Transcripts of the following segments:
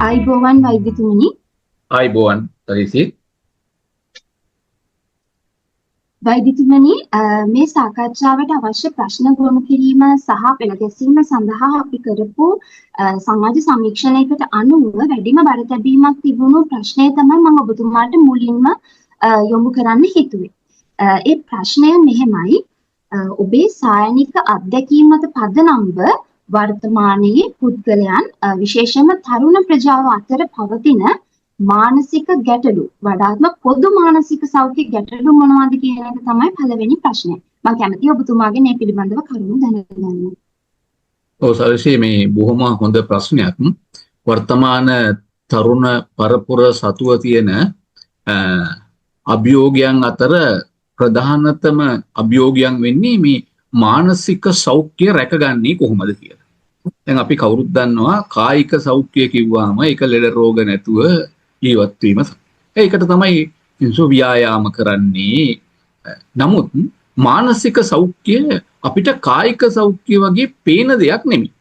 ආයිබෝවන් වෛද්‍යතුමනි. ආයිබෝවන් තරිසි. වෛද්‍යතුමනි, මේ සාකච්ඡාවට අවශ්‍ය ප්‍රශ්න ගොනු කිරීම සහ පෙළගැසීම සඳහා අපි කරපු සමාජ සමීක්ෂණයකට අනුව වැඩිම බර තැබීමක් තිබුණු ප්‍රශ්නය තමයි මම ඔබතුමාට මුලින්ම යොමු කරන්න හිතුවේ. ඒ ප්‍රශ්නය මෙහෙමයි. ඔබේ සායනික අත්දැකීම් මත පදනම්ව වර්තමානයේ පුද්ගලයන් විශේෂයෙන්ම තරුණ ප්‍රජාව අතර පවතින මානසික ගැටලු වඩාත්ම පොදු මානසික සෞඛ්‍ය ගැටලු මොනවද කියන එක තමයි පළවෙනි ප්‍රශ්නය. මම කැමතියි ඔබතුමාගෙන් මේ පිළිබඳව කරුණු දැනගන්න. ඔව් සරිසි, මේ බොහොම හොඳ ප්‍රශ්නයක්. වර්තමාන තරුණ පරපුර සතුව තියෙන අභියෝගයන් අතර ප්‍රධානතම අභියෝගයන් වෙන්නේ මේ මානසික සෞඛ්‍ය රැකගන්නේ කොහොමද කියලා. දැන් අපි කවුරුත් දන්නවා කායික සෞඛ්‍ය කිව්වම ඒක ලෙඩ රෝග නැතුව ජීවත් වීම. ඒකට තමයි මිනිස්සු ව්‍යායාම කරන්නේ. නමුත් මානසික සෞඛ්‍ය අපිට කායික සෞඛ්‍ය වගේ පේන දෙයක් නෙමෙයි.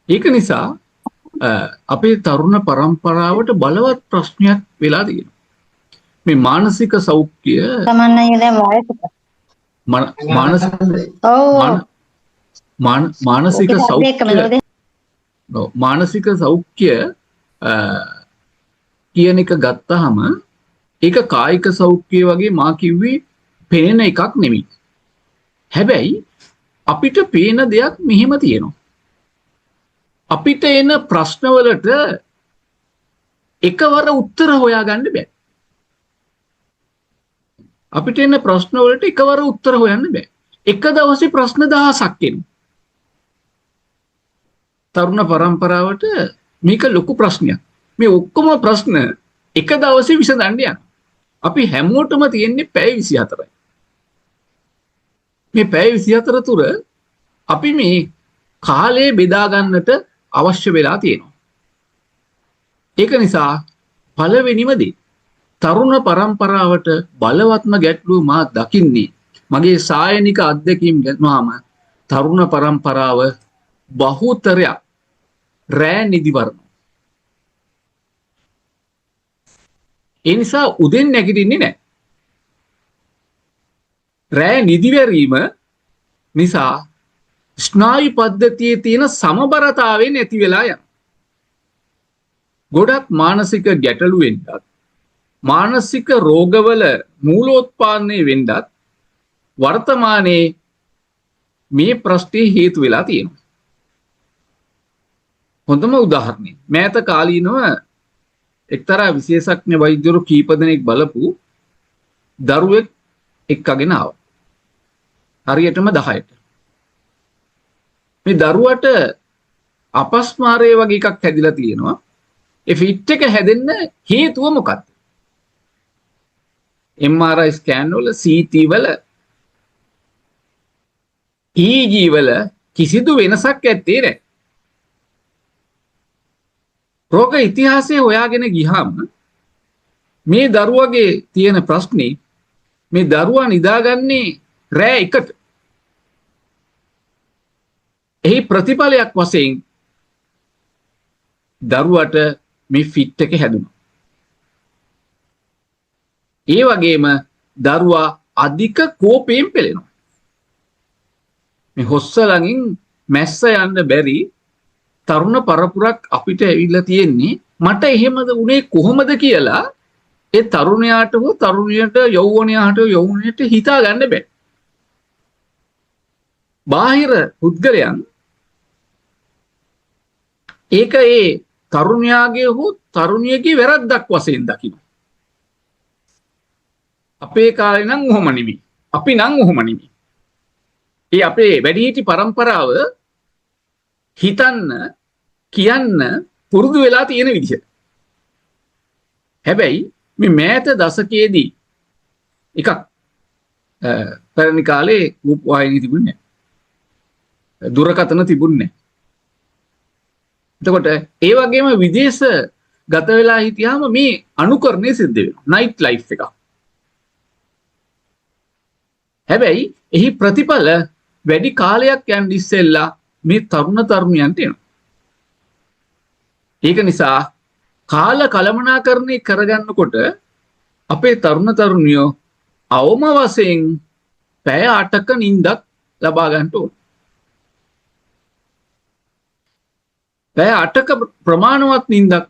ඒක නිසා අපේ තරුණ පරම්පරාවට බලවත් ප්‍රශ්නයක් වෙලා තියෙනවා. මේ මානසික සෞඛ්‍ය තමන්නේ දැන් වයසට මානසික සෞඛ්‍ය කියන එක ගත්තාම ඒක කායික සෞඛ්‍ය වගේ මා කිව්වේ පේන එකක් නෙමෙයි. හැබැයි අපිට පේන දෙයක් මෙහෙම තියෙනවා. අපිට එන ප්‍රශ්නවලට එකවර උත්තර හොයාගන්න බෑ. අපිට එන ප්‍රශ්නවලට එකවර උත්තර හොයන්න බෑ. එක දවසේ ප්‍රශ්න 1000ක් එනවා. තරුණ පරම්පරාවට මේක ලොකු ප්‍රශ්නයක්. මේ ඔක්කොම ප්‍රශ්න එක දවසේ විසඳන්න යනවා. අපි හැමෝටම තියෙන්නේ පැය 24යි. මේ පැය 24 තුර අපි මේ කාලය බෙදා ගන්නට අවශ්‍ය වෙලා තියෙනවා. ඒක නිසා පළවෙනිම දේ තරුණ පරම්පරාවට බලවත්ම ගැටලුව මා දකින්නේ මගේ සායනික අත්දැකීම් ගත්තාම තරුණ පරම්පරාව බහුතරයක් රෑ නිදිවරන. ඒ නිසා උදෙන් නැගිටින්නේ නැහැ. රෑ නිදිවැරීම නිසා ස්නායු පද්ධතියේ තියෙන සමබරතාවය නැති වෙලා යනවා. ගොඩක් මානසික ගැටලු වෙන්නත් මානසික රෝගවල මූලෝත්පාදනය වෙන්නත් වර්තමානයේ මේ ප්‍රශ්නේ හේතු වෙලා තියෙනවා. හොඳම උදාහරණය මෑත කාලීනව එක්තරා විශේෂඥ වෛද්‍යවරු කීප දෙනෙක් බලපු දරුවෙක් එක්කගෙන ආවා. හරියටම 10ට. මේ දරුවට අපස්මාරය වගේ එකක් හැදිලා තියෙනවා. ඒ ෆිට් එක හැදෙන්න හේතුව මොකක්ද? MRI ස්කෑන් වල CT වල EEG වල කිසිදු වෙනසක් ඇත්තේ නැහැ. රෝග ඉතිහාසය හොයාගෙන ගියාම මේ දරුවගේ තියෙන ප්‍රශ්නේ මේ දරුවා නිදාගන්නේ රෑ 1ට. එහි ප්‍රතිඵලයක් වශයෙන් දරුවට මේ ෆිට් එක හැදුණා. ඒ වගේම දරුවා අධික කෝපයෙන් පෙළෙනවා. මේ හොස්ස ළඟින් මැස්ස යන්න බැරි තරුණ පරපුරක් අපිට ඇවිල්ලා තියෙන්නේ. මට එහෙමද උනේ කොහොමද කියලා ඒ තරුණයාට හෝ තරුණියට යෞවනයට හිතා ගන්න බෑ. බාහිර පුද්ගලයන් ඒක ඒ තරුණයාගේ හෝ තරුණියගේ වැරද්දක් වශයෙන් දකිනවා. අපේ කාලේ නම් ඔහොම නෙමෙයි. අපි නම් ඔහොම නෙමෙයි. ඒ අපේ වැඩිහිටි පරම්පරාව හිතන්න කියන්න පුරුදු වෙලා තියෙන විදිහ. හැබැයි මේ මෑත දශකයේදී එකක් පැරණි කාලේ රූප වාහිනී තිබුණේ නැහැ. දුරකථන තිබුණේ නැහැ. එතකොට ඒ වගේම විදේශ ගත වෙලා හිටියාම මේ අනුකරණය සිද්ධ වෙනවා. නයිට් ලයිෆ් එක. හැබැයි එහි ප්‍රතිඵල වැඩි කාලයක් යන ඉස්සෙල්ලා මේ තරුණ තරුණියන්ට එනවා. ඒක නිසා කාල කළමනාකරණය කරගන්නකොට අපේ තරුණ තරුණියෝ අවම වශයෙන් පැය 8ක නිින්දක් ලබා ගන්න ඕන. පැය 8ක ප්‍රමාණවත් නිින්දක්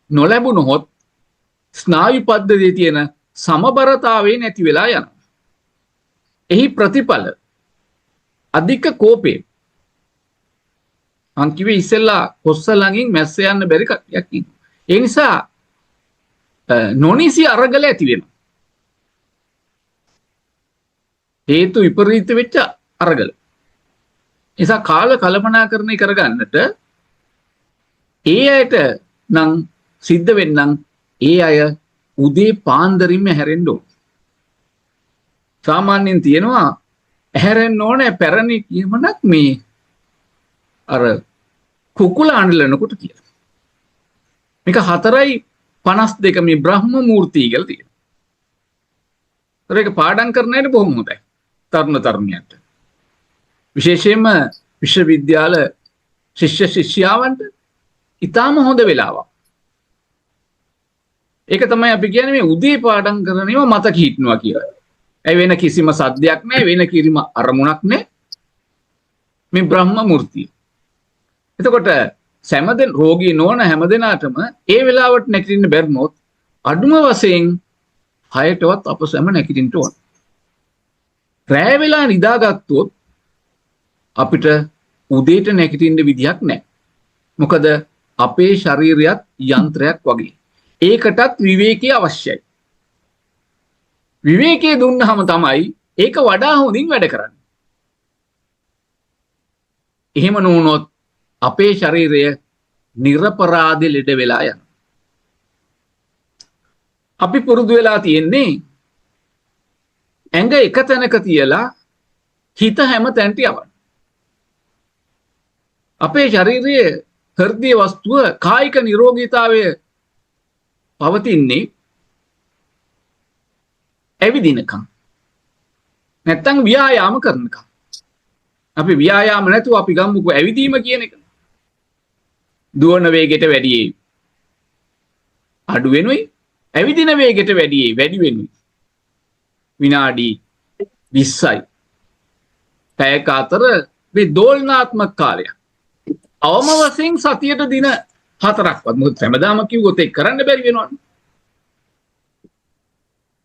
නොලැබුණොත් ස්නායු පද්ධතියේ තියෙන සමබරතාවය නැති වෙලා යනවා. එහි ප්‍රතිඵල අධික කෝපය. මං කිව්වේ ඉස්සෙල්ලා කොස්ස ළඟින් මැස්ස යන්න බැරි කට්ටියක් ඉන්නවා. ඒ නිසා නොනිසි අරගල ඇති වෙනවා. හේතු විපරීත වෙච්ච අරගල. නිසා කාල කළමනාකරණය කරගන්නට ඒ අයට නම් සිද්ධ වෙන්නම් ඒ අය උදේ පාන්දරින්ම හැරෙන්න ඕන. සාමාන්‍යයෙන් තියෙනවා හැරෙන්න ඕනේ පැරණි කියමනක් මේ අර කුකුල අඬලනකොට කියලා. මේක 4:52 මේ බ්‍රහ්ම මූර්තිය කියලා තියෙනවා. ඒක පාඩම් කරන අයට බොහොම හොඳයි. තරුණ තරුණියන්ට. විශේෂයෙන්ම විශ්වවිද්‍යාල ශිෂ්‍ය ශිෂ්‍යාවන්ට ඉතාම හොඳ වෙලාවක්. ඒක තමයි අපි කියන්නේ මේ උදේ පාඩම් කරනේම මතක හිටිනවා කියලා. ඒ වෙන කිසිම සද්දයක් නැහැ, වෙන කිසිම අරමුණක් නැහැ. මේ බ්‍රහ්ම මූර්තිය. එතකොට සෑමදෙන රෝගී නොවන හැමදෙනාටම ඒ වෙලාවට නැගිටින්න බැරිනොත් අඩුම වශයෙන් 6ටවත් අප සෑම නැගිටින්න ඕන. රැය වෙලා නිදාගත්තොත් අපිට උදේට නැගිටින්න විදියක් නැහැ. මොකද අපේ ශරීරයත් යන්ත්‍රයක් වගේ. ඒකටත් විවේකී අවශ්‍යයි. විවේකයේ දුන්නාම තමයි ඒක වඩා හොඳින් වැඩ කරන්නේ. එහෙම නොවුනොත් අපේ ශරීරය නිර්පරාධ ලෙඩ වෙලා යනවා. අපි පුරුදු වෙලා තියෙන්නේ ඇඟ එක තැනක තියලා හිත හැම තැනට යවන්න. අපේ ශරීරයේ හෘද වස්තුව කායික නිරෝගීතාවය පවතින්නේ ඇවිදිනකම්. නැත්තම් ව්‍යායාම කරනකම්. අපි ව්‍යායාම නැතුව අපි ගම්මුකෝ ඇවිදීම කියන එක. දුවන වේගයට වැඩි අඩු වෙනුයි, ඇවිදින වේගයට වැඩි වෙනුයි. විනාඩි 20යි. පැයක අතර මේ දෝලනාත්මක කාලයක්. අවම වශයෙන් සතියට දින 4ක්වත් මොකද හැමදාම කිව්වොත් ඒක කරන්න බැරි වෙනවනේ.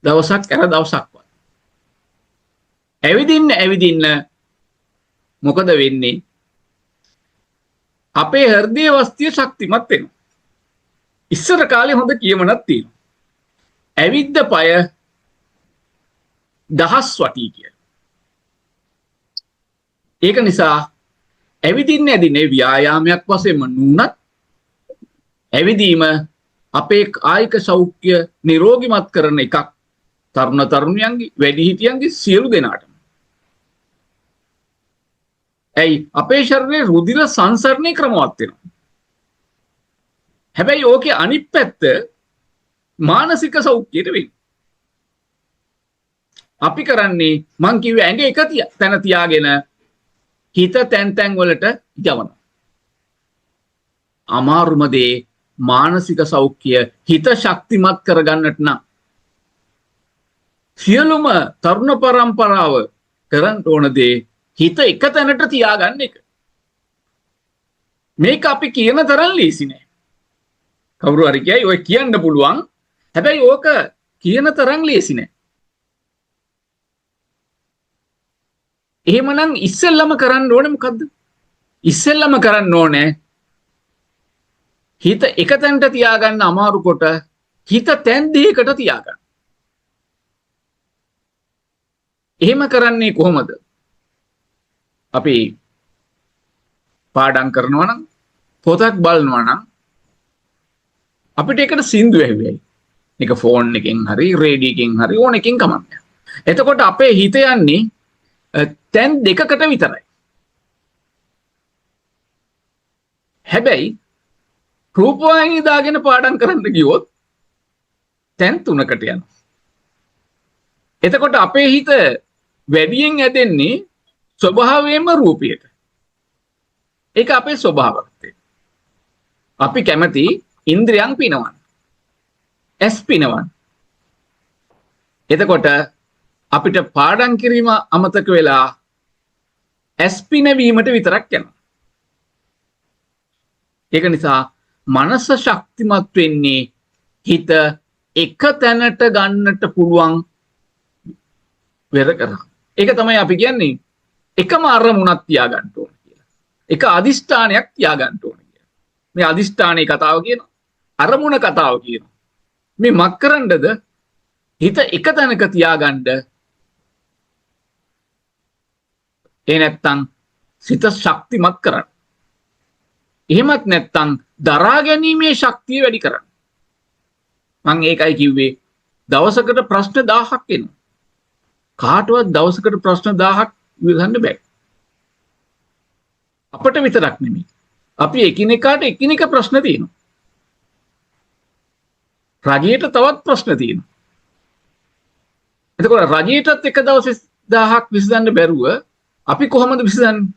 දවසක් කර දවසක්වත්. ඇවිදින්න මොකද වෙන්නේ? අපේ හෘදයේ වස්තිය ශක්තිමත් වෙනවා. ඉස්සර කාලේ හොඳ කියමනක් තියෙනවා. ඇවිද්ද පය දහස් වටී කිය. ඒක නිසා ඇවිදින්න ඇදිනේ ව්‍යායාමයක් වශයෙන්ම නුනත් ඇවිදීම අපේ කායික සෞඛ්‍ය නිරෝගීමත් කරන එකක්. තරුණ තරුණියන්ගේ වැඩිහිටියන්ගේ සියලු දෙනාටම. ඇයි අපේ ශරීරයේ රුධිර සංසරණය ක්‍රමවත් වෙනවා. හැබැයි ඕකේ අනිත් පැත්ත මානසික සෞඛ්‍යයට වෙන්නේ. අපි කරන්නේ මං කිව්වේ ඇඟ එක තැන තියාගෙන හිත තැන් වලට යවනවා. අමාරුම දේ මානසික සෞඛ්‍ය හිත ශක්තිමත් කරගන්නට නම් සියලුම තරුණ පරම්පරාව කරන්න ඕන දේ හිත එක තැනට තියාගන්න එක. මේක අපි කියන තරම් ලේසි නෑ. කවුරු හරි කියයි ඔය කියන්න පුළුවන්. හැබැයි ඕක කියන තරම් ලේසි නෑ. එහෙමනම් ඉස්සෙල්ලම කරන්න ඕනේ මොකද්ද? ඉස්සෙල්ලම කරන්න ඕනේ හිත එක තැනට තියාගන්න අමාරු කොට හිත තැන් දෙකකට තියාගන්න. එහෙම කරන්නේ කොහොමද? අපි පාඩම් කරනවා නම් පොතක් බලනවා නම් අපිට ඒකට සින්දු ඇහුවයි. ඒක ෆෝන් එකෙන් හරි රේඩියෝ එකෙන් හරි ඕන එකකින් කමක් නැහැ. එතකොට අපේ හිත යන්නේ තැන් දෙකකට විතරයි. හැබැයි රූපවාහිනිය දාගෙන පාඩම් කරන්න ගියොත් තැන් තුනකට යනවා. එතකොට අපේ හිත වැඩියෙන් ඇදෙන්නේ ස්වභාවයෙන්ම රූපයට. ඒක අපේ ස්වභාවය. අපි කැමති ඉන්ද්‍රියන් පිනවන්න. ඇස් පිනවන්න. එතකොට අපිට පාඩම් කිරීම අමතක වෙලා ඇස් පිනවීමට විතරක් යනවා. ඒක නිසා මනස ශක්තිමත් වෙන්නේ හිත එක තැනට ගන්නට පුළුවන් වෙර කරා. ඒක තමයි අපි කියන්නේ එකම අරමුණක් තියාගන්න ඕන කියලා. එක අදිෂ්ඨානයක් තියාගන්න ඕන කියලා. මේ අදිෂ්ඨානයේ කතාව කියනවා. අරමුණ කතාව කියනවා. මේ මක් කරන්නද හිත එක තැනක තියාගන්න. ඒ නැත්තම් සිත ශක්තිමත් කරන්න. එහෙමත් නැත්තම් දරා ගැනීමේ ශක්තිය වැඩි කරන්න. මම ඒකයි කිව්වේ දවසකට ප්‍රශ්න 1000ක් එනවා. කාටවත් දවසකට ප්‍රශ්න 1000ක් විසඳන්න බෑ. අපිට විතරක් නෙමෙයි. අපි එකිනෙකාට එකිනෙක ප්‍රශ්න තියෙනවා. රජයට තවත් ප්‍රශ්න තියෙනවා. එතකොට රජයටත් එක දවසේ 1000ක් විසඳන්න බැරුව අපි කොහොමද විසඳන්නේ?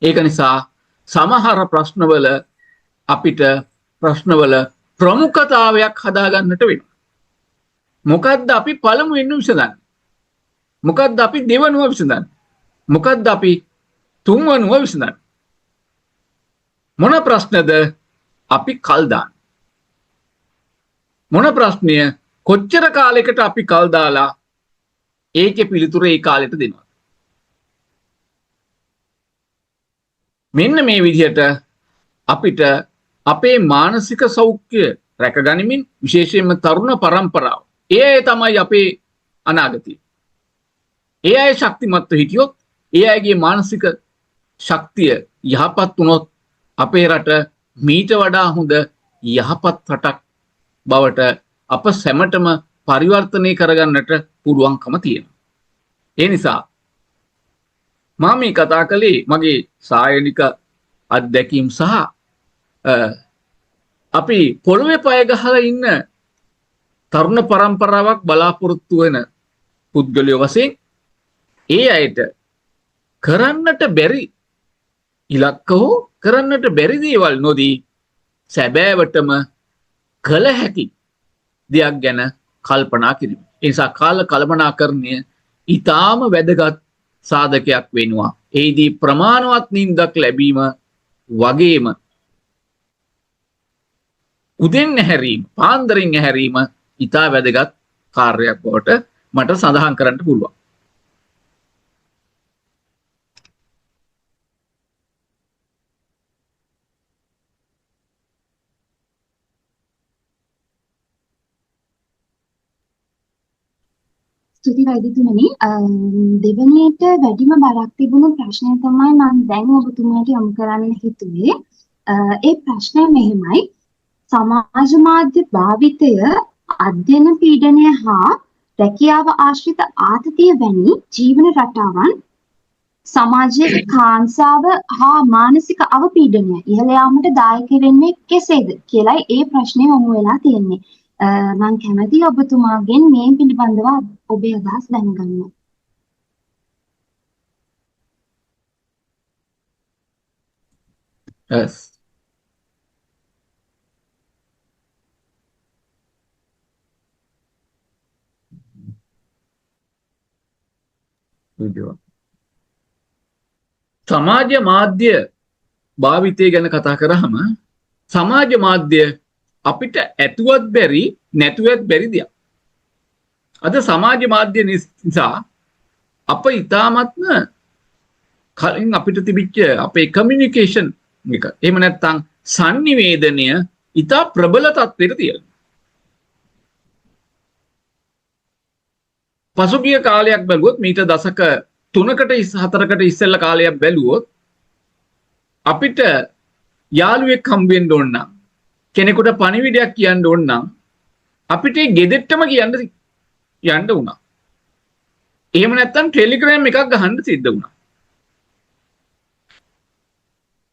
ඒක නිසා සමහර ප්‍රශ්නවල අපිට ප්‍රශ්නවල ප්‍රමුඛතාවයක් හදාගන්නට වෙනවා. මොකද්ද අපි පළමුවෙන් විසඳන්නේ? මොකද්ද අපි දෙවනුව විසඳන්නේ? මොකද්ද අපි තුන්වනුව විසඳන්නේ? මොන ප්‍රශ්නද අපි කල් දාන්නේ? මොන ප්‍රශ්නය කොච්චර කාලයකට අපි කල් දාලා ඒකේ පිළිතුර ඒ කාලෙට දෙනවා? මෙන්න මේ විදිහට අපිට අපේ මානසික සෞඛ්‍ය රැකගනිමින් විශේෂයෙන්ම තරුණ පරම්පරාව ඒ තමයි අපේ අනාගතය. ඒ අය ශක්තිමත්ව හිටියොත් ඒ අයගේ මානසික ශක්තිය යහපත් වුණොත් අපේ රට මීට වඩා හොඳ යහපත් රටක් බවට අප සැමටම පරිවර්තනය කරගන්නට පුළුවන්කම තියෙනවා. ඒ නිසා මම මේ කතා කළේ මගේ සායනික අත්දැකීම් සහ අපි පොළවේ පය ගහලා ඉන්න තරුණ පරම්පරාවක් බලාපොරොත්තු වෙන පුද්ගලයෝ වශයෙන් ඒ අයට කරන්නට බැරි ඉලක්ක හෝ කරන්නට බැරි දේවල් නොදී සැබෑවටම කළ හැකි දෙයක් ගැන කල්පනා කිරීම. ඒ නිසා කාල කළමනාකරණය ඊටාම වැදගත් සාධකයක් වෙනවා. එහිදී ප්‍රමාණවත් නින්දක් ලැබීම වගේම උදෙන් ඇහැරීම, පාන්දරින් ඇහැරීම ඊටා වැදගත් කාර්යයක් බවට මට සඳහන් කරන්න පුළුවන්. ස්තුති වෛද්‍යතුමනි, දෙවැනියට වැඩිම බරක් තිබුණු ප්‍රශ්නය තමයි මම දැන් ඔබතුමාට යොමු කරන්න හිතුවේ. ඒ ප්‍රශ්නය මෙහෙමයි: සමාජ මාධ්‍ය භාවිතය අධ්‍යයන පීඩනය හා රැකියාව ආශ්‍රිත ආතතිය වැනි ජීවන රටාවන් සමාජයේ කාංසාව හා මානසික අවපීඩනය ඉහළ යාමට දායක වෙන්නේ කෙසේද කියලායි ඒ ප්‍රශ්නේ යොමු වෙලා තියෙන්නේ. මම කැමතියි ඔබතුමාගෙන් මේ පිළිබඳව ඔබේ අදහස් දැනගන්න. Yes. සමාජ මාධ්‍ය භාවිතය ගැන කතා කරාම සමාජ මාධ්‍ය අපිට ඇතුවත් බැරි නැතුවත් බැරි දෙයක්. අද සමාජ මාධ්‍ය නිසා අප ඊ타මත්ම කලින් අපිට තිබිච්ච අපේ කමියුනිකේෂන් එක එහෙම නැත්නම් sannivedanaය ඊටා ප්‍රබල තත්ත්වයට තියෙනවා. පසුගිය කාලයක් බැලුවොත් මීට දශක 3කට 4කට ඉස්සෙල්ලා කාලයක් බැලුවොත් අපිට යාළුවෙක් හම්බ වෙන්න ඕන නම් කෙනෙකුට පණිවිඩයක් කියන්න ඕන නම් අපිට ගෙදෙට්ටම යන්න වුණා. එහෙම නැත්නම් ටෙලිග්‍රෑම් එකක් ගහන්න සිද්ධ වුණා.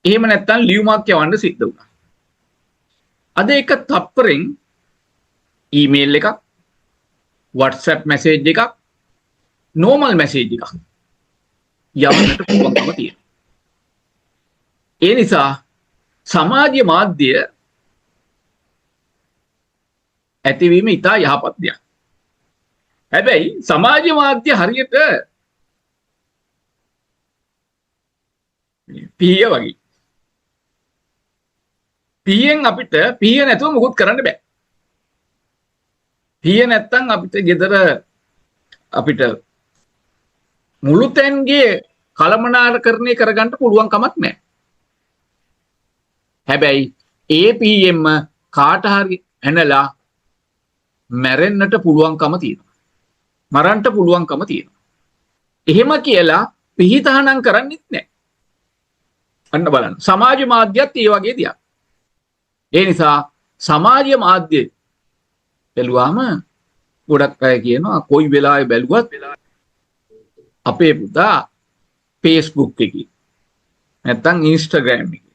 එහෙම නැත්නම් ලියුමක් යවන්න සිද්ධ වුණා. අද එක තප්පරෙන් ඊමේල් එකක්, WhatsApp message එකක්, normal message එකක් යවන්නට පුළුවන්කම තියෙනවා. ඒ නිසා සමාජ මාධ්‍ය ඇතිවීම ඉතා යහපත් දෙයක්. හැබැයි සමාජ මාධ්‍ය හරියට පීය වගේ. පීයෙන් අපිට පීය නැතුව මුකුත් කරන්න බෑ. පීය නැත්තම් අපිට ගෙදර අපිට මුළු තැන්ගේ කළමනාකරණය කරගන්න පුළුවන් කමක් නැහැ. හැබැයි ඒ පීයෙන්ම කාට හරි ඇනලා මැරෙන්නට පුළුවන්කම තියෙනවා. මරන්න පුළුවන්කම තියෙනවා. එහෙම කියලා පිහිතහනම් කරන්නෙත් නැහැ. අන්න බලන්න. සමාජ මාධ්‍යත් ඒ වගේ දෙයක්. ඒ නිසා සමාජ මාධ්‍ය බැලුවාම ගොඩක් අය කියනවා කොයි වෙලාවෙ බැලුවත් අපේ පුතා Facebook එකේ නැත්තම් Instagram එකේ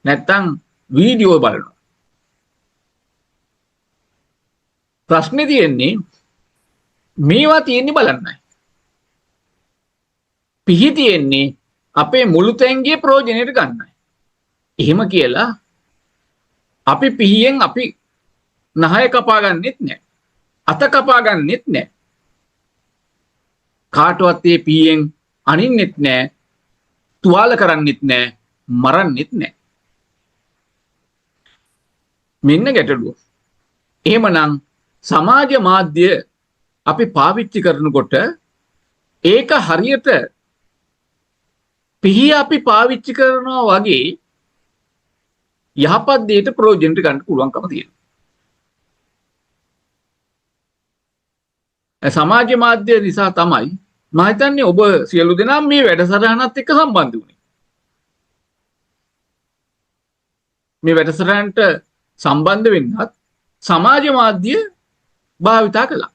නැත්තම් වීඩියෝ බලනවා. ප්‍රශ්නේ තියෙන්නේ මේවා තියෙන්නේ බලන්නයි. පිහි තියෙන්නේ අපේ මුළු තැන්ගේ ප්‍රයෝජනෙට ගන්නයි. එහෙම කියලා අපි පිහියෙන් අපි නහය කපා ගන්නෙත් නැහැ. අත කපා ගන්නෙත් නැහැ. කාටවත් ඒ පිහියෙන් අනින්නෙත් නැහැ. තුවාල කරන්නෙත් නැහැ. මරන්නෙත් නැහැ. මෙන්න ගැටලුව. එහෙමනම් සමාජ මාධ්‍ය අපි පාවිච්චි කරනකොට ඒක හරියට පිහි අපි පාවිච්චි කරනවා වගේ යහපත් දෙයට ප්‍රයෝජනට ගන්න පුළුවන්කම තියෙනවා. සමාජ මාධ්‍ය නිසා තමයි මම හිතන්නේ ඔබ සියලු දෙනා මේ වැඩසටහනත් එක්ක සම්බන්ධ වුණේ. මේ වැඩසටහනට සම්බන්ධ වෙන්නත් සමාජ මාධ්‍ය භාවිතා කළා.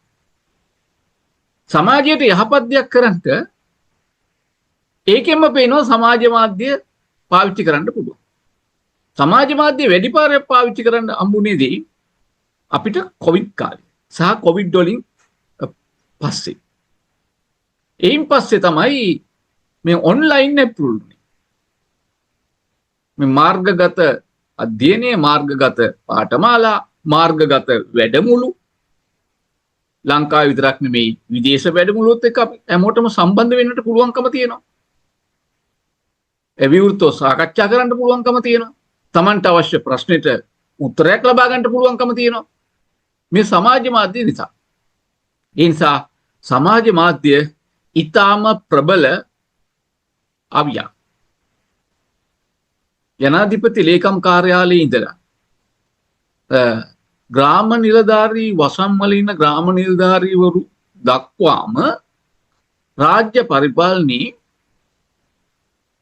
සමාජයට යහපත් දෙයක් කරන්ට ඒකෙන්ම පේනවා සමාජ මාධ්‍ය පාවිච්චි කරන්න පුළුවන්. සමාජ මාධ්‍ය වැඩිපාරයක් පාවිච්චි කරන්න හම්බුනේදී අපිට කොවිඩ් කාලේ සහ කොවිඩ් වලින් පස්සේ. එයින් පස්සේ තමයි මේ ඔන්ලයින් ඇප්රුල්නේ. මේ මාර්ගගත අධ්‍යයනයේ මාර්ගගත පාඨමාලා මාර්ගගත වැඩමුළු ලංකාව විතරක් නෙමෙයි විදේශ වැඩමුළුත් එක්ක අපි හැමෝටම සම්බන්ධ වෙන්නට පුළුවන්කම තියෙනවා. විවෘතව සාකච්ඡා කරන්න පුළුවන්කම තියෙනවා. Tamanට අවශ්‍ය ප්‍රශ්නෙට උත්තරයක් ලබා ගන්න පුළුවන්කම තියෙනවා. මේ සමාජ මාධ්‍ය නිසා. ඒ නිසා සමාජ මාධ්‍ය ඊටාම ප්‍රබල අවියක්. ජනාධිපති ලේකම් කාර්යාලයේ ඉඳලා ග්‍රාම නිලධාරී වසම් වල ඉන්න ග්‍රාම නිලධාරීවරු දක්වාම රාජ්‍ය පරිපාලනයේ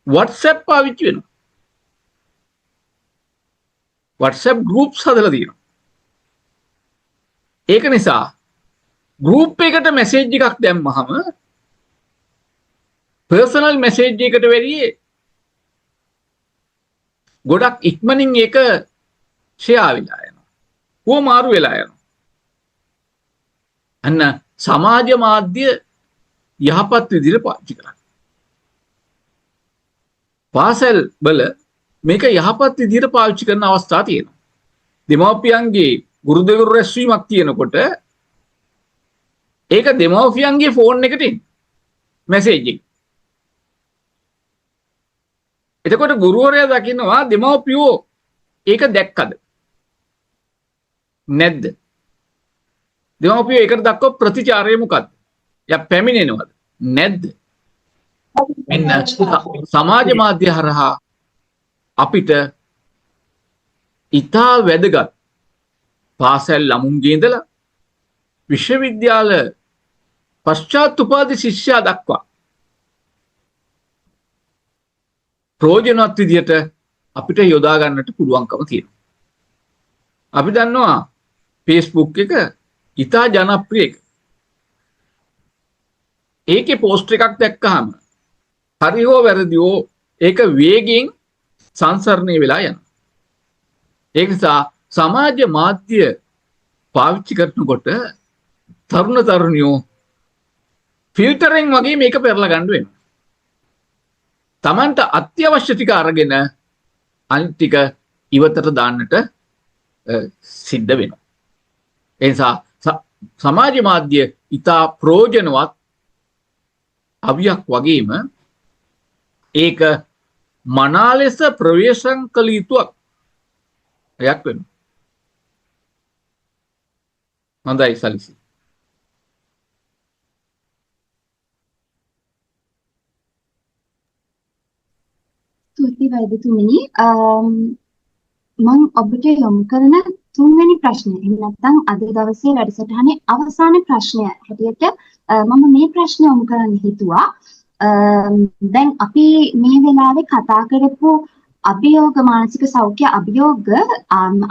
WhatsApp පාවිච්චි වෙනවා. WhatsApp groups හදලා තියෙනවා. ඒක නිසා group එකට message එකක් දැම්මහම personal message එකට වැඩිය ගොඩක් ඉක්මනින් ඒක share වෙලා යනවා. මාරු වෙලා යනවා. අන්න සමාජ මාධ්‍ය යහපත් විදිහට පාවිච්චි කරන්න. පාසල් වල මේක යහපත් විදිහට පාවිච්චි කරන අවස්ථා තියෙනවා. දෙමව්පියන්ගේ ගුරුදෙවරු රැස්වීමක් තියෙනකොට ඒක දෙමව්පියන්ගේ ෆෝන් එකට එන මැසේජ් එක. එතකොට ගුරුවරයා දකින්නවා දෙමව්පියෝ ඒක දැක්කද? නැද්ද? දෙමව්පියෝ ඒකට දක්ව ප්‍රතිචාරය මොකක්ද? යා පැමිණෙනවද? නැද්ද? මෙන්න සමාජ මාධ්‍ය හරහා අපිට ඉතා වැදගත් පාසල් ළමුන්ගේ ඉඳලා විශ්වවිද්‍යාල පශ්චාත් උපාධි ශිෂ්‍යයා දක්වා ප්‍රයෝජනවත් විදියට අපිට යොදා ගන්නට පුළුවන්කම තියෙනවා. අපි දන්නවා Facebook එක ඉතා ජනප්‍රිය එක. ඒකේ පෝස්ට් එකක් දැක්කහම හරි හෝ වැරදි හෝ ඒක වේගයෙන් සංසරණය වෙලා යනවා. ඒ නිසා සමාජ මාධ්‍ය පාවිච්චි කරනකොට තරුණ තරුණියෝ ෆිල්ටරෙන් වගේ මේක පෙරලා ගන්න වෙනවා. Tamanට අත්‍යවශ්‍ය ටික අරගෙන අනිත් ටික ඉවතට දාන්නට සිද්ධ වෙනවා. ඒ නිසා සමාජ මාධ්‍ය ඉතා ප්‍රයෝජනවත් අවියක් වගේම ඒක මනා ලෙස ප්‍රවේශම් කළ යුතුක් එකක් වෙනවා. හොඳයි සලිසි. ස්තුති වෛද්‍යතුමනි. මම ඔබට යොමු කරන තුන්වෙනි ප්‍රශ්නය. එහෙම නැත්නම් අද දවසේ වැඩසටහනේ අවසාන ප්‍රශ්නය හැටියට මම මේ ප්‍රශ්නය යොමු කරන්න හිතුවා. දැන් අපි මේ වෙලාවේ කතා කරපු අභියෝග මානසික සෞඛ්‍ය අභියෝග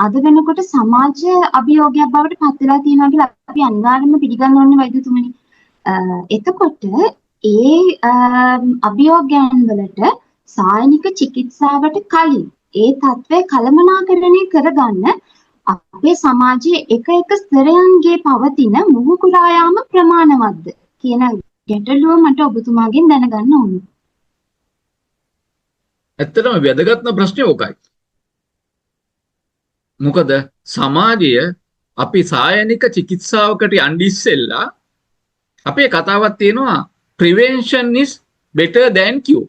අද වෙනකොට සමාජ අභියෝගයක් බවට පත් වෙලා තියෙනවා කියලා අපි අනිවාර්යයෙන්ම පිළිගන්න ඕනේ වෛද්‍යතුමනි. එතකොට ඒ අභියෝගයන් වලට සායනික චිකිත්සාවට කලින් ඒ තත්ත්වය කළමනාකරණය කරගන්න අපේ සමාජයේ එක ස්තරයන්ගේ පවතින මුහුකුරා යාම ප්‍රමාණවත්ද කියන ගැටලුව මට ඔබතුමාගෙන් දැනගන්න ඕනේ. ඇත්තටම වැදගත්ම ප්‍රශ්නේ ඕකයි. මොකද සමාජය අපි සායනික චිකිත්සාවකට යන්න ඉස්සෙල්ලා අපේ කතාවක් තියෙනවා prevention is better than cure.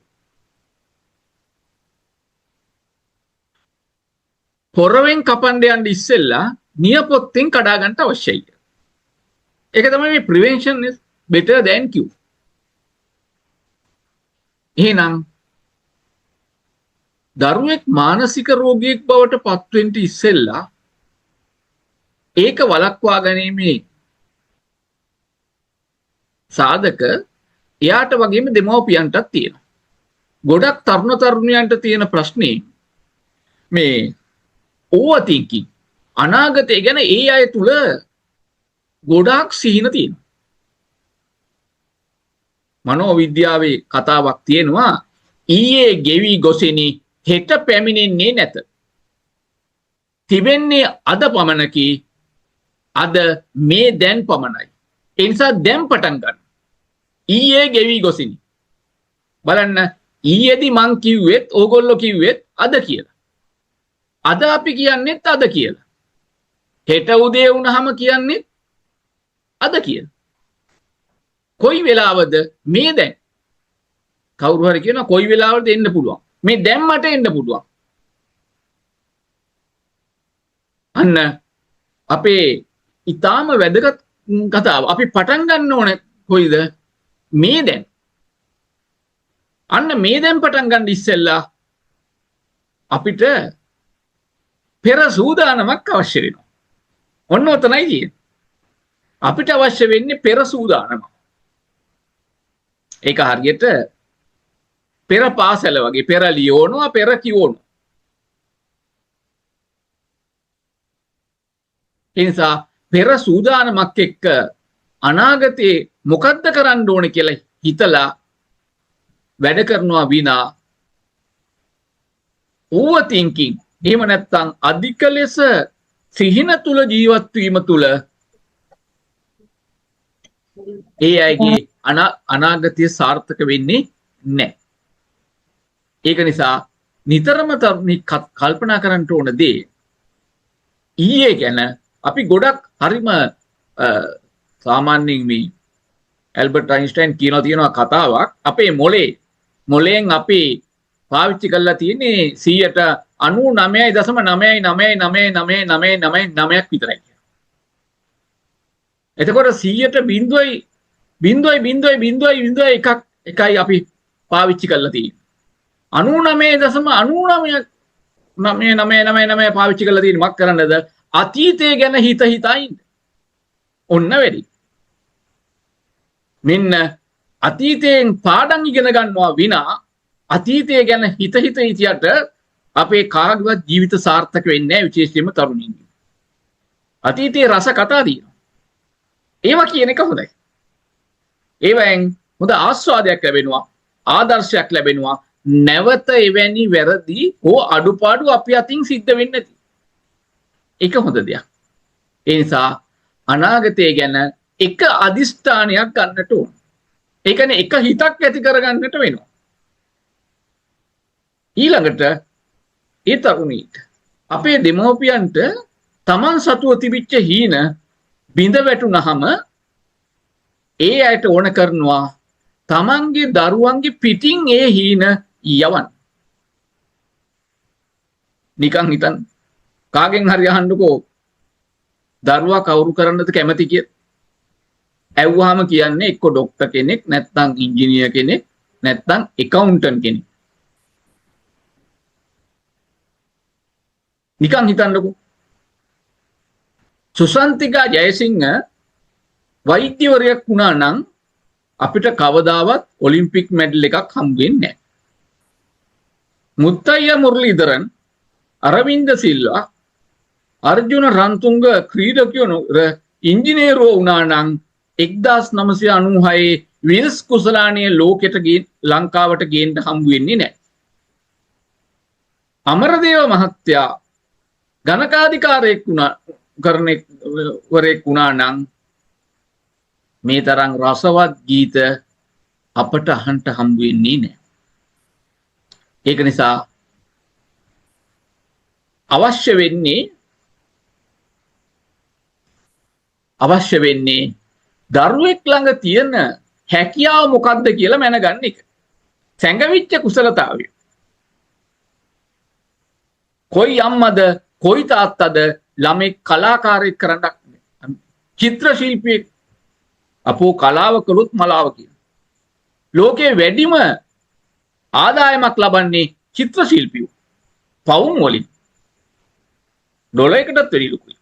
පොරවෙන් කපන්න යන්න ඉස්සෙල්ලා නියපොත්තෙන් කඩා ගන්න අවශ්‍යයි. ඒක තමයි මේ prevention is better than cure. එහෙනම් දරුවෙක් මානසික රෝගියෙක් බවට පත්වෙන්න ඉස්සෙල්ලා ඒක වළක්වා ගැනීමේ සාධක එයාට වගේම දෙමව්පියන්ටත් තියෙනවා. ගොඩක් තරුණ තරුණියන්ට තියෙන ප්‍රශ්නේ මේ ඕවර් තින්කින් අනාගතය ගැන ඒ අය තුල ගොඩාක් සිහින තියෙනවා. මනෝවිද්‍යාවේ කතාවක් තියෙනවා ඊයේ ගෙවි ගොසිනි හෙට පැමිණෙන්නේ නැත. තිබෙන්නේ අද පමණකි අද මේ දැන් පමණයි. ඒ නිසා දැන් පටන් ගන්න. ඊයේ ගෙවි ගොසිනි. බලන්න ඊයේදි මං කිව්වෙත් ඕගොල්ලෝ කිව්වෙත් අද කියලා. අද අපි කියන්නේත් අද කියලා. හෙට උදේ වුණාම කියන්නේ අද කියලා. කොයි වෙලාවද මේ දැන්? කවුරු හරි කියනවා කොයි වෙලාවද එන්න පුළුවන්. මේ දැන් මට එන්න පුළුවන්. අන්න අපේ ඊටාම වැදගත් කතාව. අපි පටන් ගන්න ඕනේ කොයිද? මේ දැන්. අන්න මේ දැන් පටන් ගන්න ඉස්සෙල්ලා අපිට පෙර සූදානමක් අවශ්‍ය වෙනවා. ඔන්න ඔතනයි තියෙන්නේ. අපිට අවශ්‍ය වෙන්නේ පෙර සූදානම. ඒක හරියට පෙර පාසල වගේ පෙර ලියවනවා පෙර කියවනවා. ඒ නිසා පෙර සූදානමක් එක්ක අනාගතේ මොකද්ද කරන්න ඕනේ කියලා හිතලා වැඩ කරනවා විනා ඕවර් තින්කින් එහෙම නැත්නම් අධික ලෙස සිහින තුල ජීවත් වීම තුල ඒ අයගේ අනාගතය සාර්ථක වෙන්නේ නැහැ. ඒක නිසා නිතරම කල්පනා කරන්න ඕන දේ ඊයේ ගැන අපි ගොඩක් හරිම සාමාන්‍යයෙන් මේ ඇල්බර්ට් අයින්ස්ටයින් කියනවා කතාවක් අපේ මොලෙන් අපි පාවිච්චි කරලා තියෙන්නේ 99.9999999ක් විතරයි. එතකොට 100%.0.0.0.1යි අපි පාවිච්චි කරලා තියෙන්නේ. 99.999999 පාවිච්චි කරලා තියෙන්නේ මක් කරන්නද? අතීතය ගැන හිතා ඉන්න. ඔන්න වැඩි. මෙන්න අතීතයෙන් පාඩම් ඉගෙන ගන්නවා විනා අතීතය ගැන හිත හිටියට අපේ කාගවත් ජීවිත සාර්ථක වෙන්නේ නැහැ විශේෂයෙන්ම තරුණින්ගේ. අතීතයේ රස කතා දිනවා. ඒවා කියන එක හොඳයි. ඒවෙන් හොඳ ආස්වාදයක් ලැබෙනවා, ආදර්ශයක් ලැබෙනවා. නැවත එවැනි වැරදි හෝ අඩුපාඩු අපි අතින් සිද්ධ වෙන්නේ නැති. ඒක හොඳ දෙයක්. ඒ නිසා අනාගතය ගැන එක අදිෂ්ඨානයක් ගන්නට ඕන. ඒ කියන්නේ එක හිතක් ඇති කරගන්නට වෙනවා. ඊළඟට ඒ තරුණීට අපේ දෙමෝපියන්ට Taman සතුව තිබිච්ච හීන බිඳ වැටුනහම ඒ අයට ඕන කරනවා Tamanගේ දරුවන්ගේ පිටින් ඒ හීන යවන්න. නිකන් හිතන්න කාගෙන් හරි අහන්නකෝ දරුවා කවුරු කරන්නද කැමති කියලා. ඇව්වහම කියන්නේ එක්ක ડોක්ටර් කෙනෙක් නැත්නම් ඉංජිනේර් කෙනෙක් නැත්නම් ඇකවුන්ටන්ට් කෙනෙක්. නිකන් හිතන්නකෝ සුසන්තිකා ජයසිංහ වෛද්‍යවරයෙක් වුණා නම් අපිට කවදාවත් ඔලිම්පික් මෙඩල් එකක් හම්බ වෙන්නේ නැහැ. මුත්තයියා මුරලීධරන් අරවින්ද සිල්වා අර්ජුන රන්තුංග ක්‍රීඩකයෝ ඉංජිනේරුවෝ වුණා නම් 1996 විල්ස් කුසලානිය ලෝකෙට ලංකාවට ගේන්න හම්බ වෙන්නේ නැහැ. අමරදේව මහත්තයා ගණකාධිකාරයෙක් වුණා නම් මේ තරම් රසවත් ගීත අපට අහන්න හම්බ වෙන්නේ නැහැ. ඒක නිසා අවශ්‍ය වෙන්නේ දරුවෙක් ළඟ තියෙන හැකියාව මොකක්ද කියලා මැනගන්න එක. සැඟවිච්ච කුසලතාවය. කොයි අම්මද කොයි තාත්තද ළමෙක් කලාකාරයෙක් කරන්න චිත්‍ර ශිල්පියෙක් අපෝ කලාව කළොත් මලාව කියන. ලෝකයේ වැඩිම ආදායමක් ලබන්නේ චිත්‍ර ශිල්පියෝ. පවුම් වලින් $1කටත් වැඩි ලොකුයි.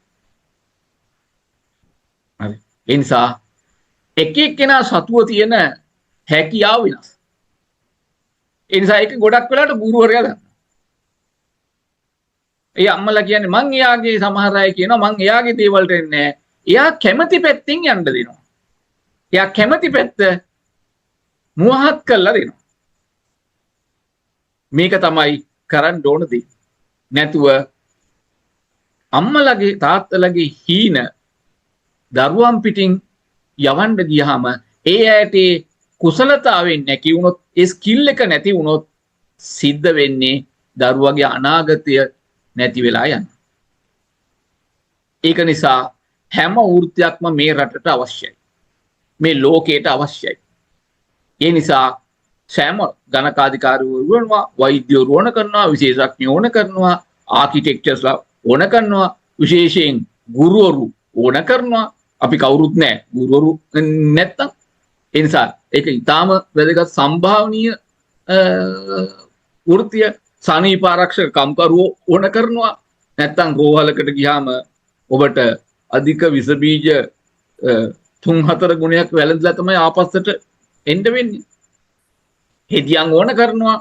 හරි. ඒ නිසා එක එක්කෙනා සතුව තියෙන හැකියාව වෙනස්. ඒ නිසා ඒක ගොඩක් වෙලාට ගුරුවරයා දන්නවා. ඒ අම්මලා කියන්නේ මං එයාගේ සමහර අය කියනවා මං එයාගේ දේවල් දෙන්නේ නැහැ. එයා කැමැති පැත්තෙන් යන්න දෙනවා. එයා කැමැති පැත්ත මුවහත් කරලා දෙනවා. මේක තමයි කරන්න ඕන දේ. නැතුව අම්මලගේ තාත්තලගේ හීන දරුවන් පිටින් යවන්න ගියාම ඒ ඇයට කුසලතාවෙන් නැති වුණොත් ඒ ස්කිල් එක නැති වුණොත් සිද්ධ වෙන්නේ දරුවගේ අනාගතය නැති වෙලා යනවා. ඒක නිසා හැම වෘත්තියක්ම මේ රටට අවශ්‍යයි. මේ ලෝකයට අවශ්‍යයි. ඒ නිසා සෑම ගණකාධිකාරීවරු වුණා, වෛද්‍යවරු ඕන කරනවා, විශේෂඥයෝ ඕන කරනවා, ආකිටෙක්චර්ස්ලා ඕන කරනවා, විශේෂයෙන් ගුරුවරු ඕන කරනවා. අපි කවුරුත් නැහැ ගුරුවරු නැත්තම්. ඒ නිසා ඒක ඊටාම වැදගත් සම්භාවනීය වෘත්තිය. සනීප ආරක්ෂක කම්කරුවෝ ඕන කරනවා. නැත්තම් රෝහලකට ගියාම ඔබට අධික විස බීජ 3-4 ගුණයක් වැළඳලා තමයි ආපස්සට එන්න වෙන්නේ. හෙදියන් ඕන කරනවා.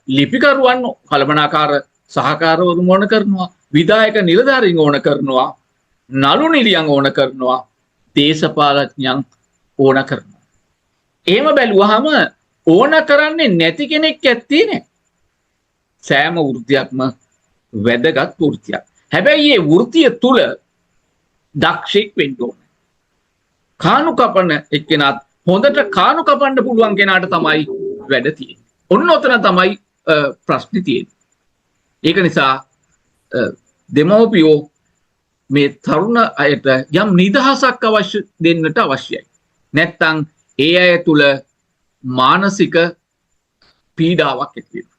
ලිපිකරුවන් කළමනාකාර සහකාරවරු ඕන කරනවා. විධායක නිලධාරීන් ඕන කරනවා. නළු නිලියන් ඕන කරනවා. දේශපාලඥයන් ඕන කරනවා. එහෙම බැලුවහම ඕන කරන්නේ නැති කෙනෙක් ඇත්තේ නැහැ. සෑම වෘත්තියක්ම වැදගත් වෘත්තියක්. හැබැයි මේ වෘත්තිය තුල දක්ෂෙක් වෙන්න ඕන. කානු කපන එක්කෙනාත් හොඳට කානු කපන්න පුළුවන් කෙනාට තමයි වැඩ තියෙන්නේ. ඔන්න ඔතන තමයි ප්‍රශ්නේ තියෙන්නේ. ඒක නිසා දෙමෝපියෝ මේ තරුණ අයට යම් නිදහසක් දෙන්නට අවශ්‍යයි. නැත්තම් ඒ අය තුල මානසික පීඩාවක් ඇති වෙනවා.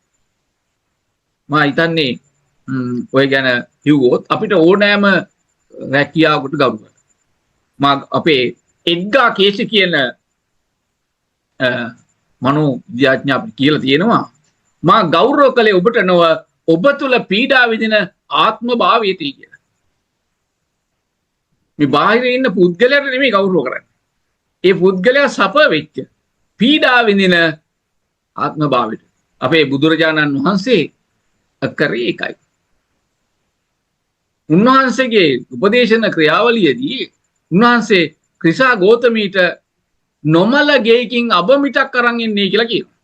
මම හිතන්නේ ඔය ගැන කිව්වොත් අපිට ඕනෑම රැකියාවකට ගරු කරනවා. මම අපේ එඩ්ගා කේසි කියන මනෝවිද්‍යාඥයා අපිට කියලා තියෙනවා මා ගෞරව කළේ ඔබට නොව ඔබ තුල පීඩා විඳින ආත්ම භාවයට කියලා. මේ බාහිරේ ඉන්න පුද්ගලයාට නෙමෙයි ගෞරව කරන්නේ. ඒ පුද්ගලයා සප වෙච්ච පීඩා විඳින ආත්ම භාවයට. අපේ බුදුරජාණන් වහන්සේ කරේ එකයි. උන්වහන්සේගේ උපදේශන ක්‍රියාවලියේදී උන්වහන්සේ ක්‍රිසා ගෞතමීට නොමල ගෙයකින් අබමිටක් අරන් එන්නේ කියලා කියනවා.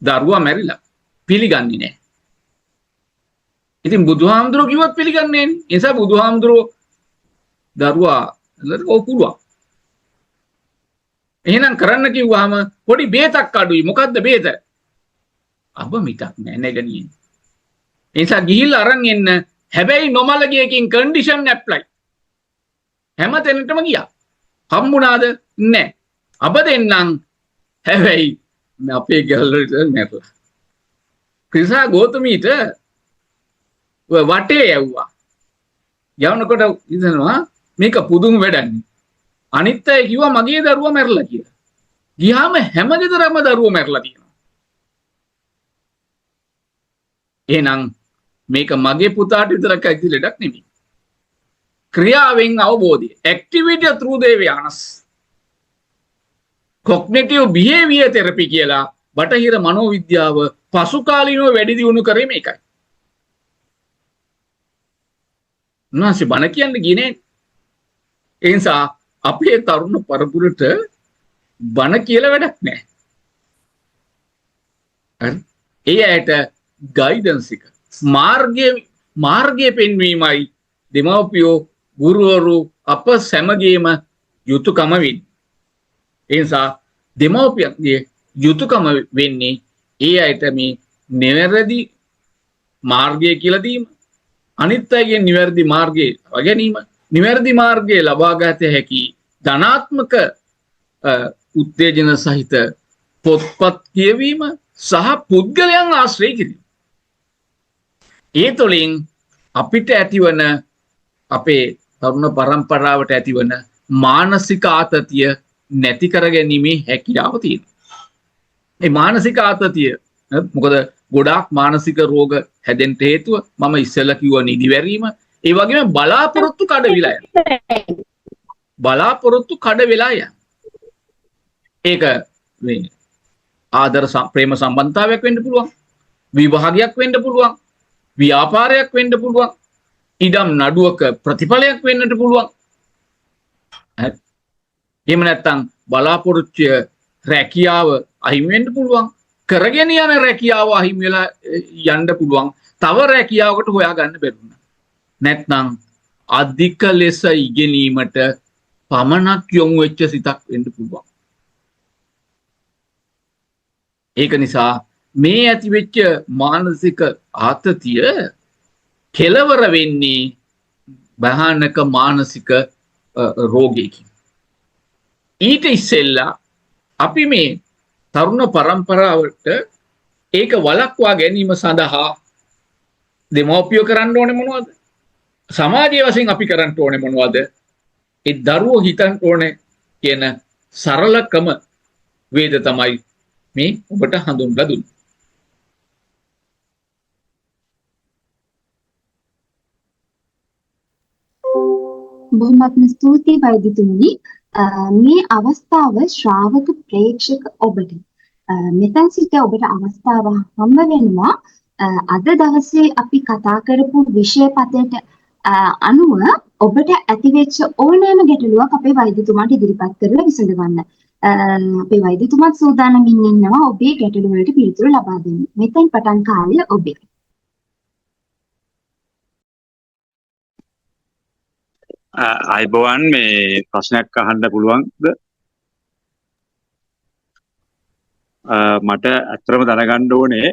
දරුවා මැරිලා පිළිගන්නේ නැහැ. ඉතින් බුදුහාමුදුරුවෝ කිව්වත් පිළිගන්නේ නැහැ. ඒ නිසා බුදුහාමුදුරුවෝ දරුවා ඔකුරුවා. එහෙනම් කරන්න කිව්වහම පොඩි බේතක් අඩුයි. මොකද්ද බේත? අබ මිටක් නෑ නැගණියෙන්. ඒ නිසා ගිහිල්ලා අරන් එන්න. හැබැයි නොමලගියකින් කන්ඩිෂන් ඇප්ලයි. හැම තැනටම ගියා. හම්බුණාද? නෑ. අබ දෙන්නම්. හැබැයි අපේ ගැල්ලට නැතුව. ක්‍රිසා ගෝතමීට වටේ යවුවා. යවනකොට ඉතනවා මේක පුදුම වැඩක්. අනිත් අය කිව්වා මගේ දරුවා මැරලා කියලා. ගියාම හැම ගෙදරම දරුවෝ මැරලා තියෙනවා. එහෙනම් මේක මගේ පුතාට විතරක් ඇති ලෙඩක් නෙමෙයි. ක්‍රියාවෙන් අවබෝධය. Activity through the awareness. Cognitive behavior therapy කියලා බටහිර මනෝවිද්‍යාව පසුකාලීනව වැඩි දියුණු කරේ මේකයි. උන්වහන්සේ බණ කියන්නේ ගියේ නෑ. ඒ නිසා අපේ තරුණ පරපුරට බණ කියලා වැඩක් නෑ. හරි? ඒ ඇයට ගයිඩන්ස් එක මාර්ගයේ පෙන්වීමයි දෙමව්පියෝ ගුරුවරු අප සැමගේම යුතුයකම වෙන්නේ. ඒ නිසා දෙමව්පියන්ගේ යුතුයකම වෙන්නේ ඒ ඇයට මේ නිවැරදි මාර්ගය කියලා දීම, අනිත් අයගේ නිවැරදි මාර්ගය ගැනීම, නිවැරදි මාර්ගය ලබා ගත හැකි ධනාත්මක උත්තේජන සහිත පොත්පත් කියවීම සහ පුද්ගලයන් ආශ්‍රය කිරීම. ඒ තුළින් අපිට ඇතිවන අපේ තරුණ පරම්පරාවට ඇතිවන මානසික ආතතිය නැති කර ගැනීමේ හැකියාව තියෙනවා. මේ මානසික ආතතිය මොකද ගොඩාක් මානසික රෝග හැදෙන්න හේතුව මම ඉස්සෙල්ලා කිව්වා නිදිවැරීම, ඒ වගේම බලාපොරොත්තු කඩ වෙලා යන. බලාපොරොත්තු කඩ වෙලා යන. ඒක මේ ආදර ප්‍රේම සම්බන්ධතාවයක් වෙන්න පුළුවන්, විවාහයක් වෙන්න පුළුවන්, ව්‍යාපාරයක් වෙන්න පුළුවන්, ඉඩම් නඩුවක ප්‍රතිඵලයක් වෙන්නට පුළුවන්. එහෙම නැත්නම් බලාපොරොත්තු රැකියාව අහිමි වෙන්න පුළුවන්, කරගෙන යන රැකියාව අහිමි වෙලා යන්න පුළුවන්, තව රැකියාවකට හොයාගන්න බැරුණා. නැත්නම් අධික ලෙස ඉගෙනීමට පමණක් යොමු වෙච්ච සිතක් වෙන්න පුළුවන්. ඒක නිසා මේ ඇතිවෙච්ච මානසික ආතතිය කෙලවර වෙන්නේ භයානක මානසික රෝගයකින්. ඊට ඉස්සෙල්ලා අපි මේ තරුණ පරම්පරාවට ඒක වළක්වා ගැනීම සඳහා දෙමව්පියෝ කරන්න ඕනේ මොනවද? සමාජයේ වශයෙන් අපි කරන්න ඕනේ මොනවද? ඒ දරුවෝ හිතන්න ඕනේ කියන සරල ක්‍රම වේද තමයි මේ ඔබට හඳුන්වලා දුන්නේ. බොහොමත්ම ස්තුතියි වෛද්‍යතුමනි. මේ අවස්ථාව ශ්‍රාවක ප්‍රේක්ෂක ඔබට මෙතන සිට ඔබට අවස්ථාව හම්බ වෙනවා අද දවසේ අපි කතා කරපු විෂය පතයට අනුව ඔබට ඇතිවෙච්ච ඕනෑම ගැටලුවක් අපේ වෛද්‍යතුමාට ඉදිරිපත් කරලා විසඳගන්න. අපේ වෛද්‍යතුමාත් සූදානමින් ඉන්නවා ඔබේ ගැටලු වලට පිළිතුරු ලබා දෙන්න. මෙතෙන් පටන් කාලය ඔබේ. අයිබෝවන් මේ ප්‍රශ්නයක් අහන්න පුළුවන්ද? මට ඇත්තටම දැනගන්න ඕනේ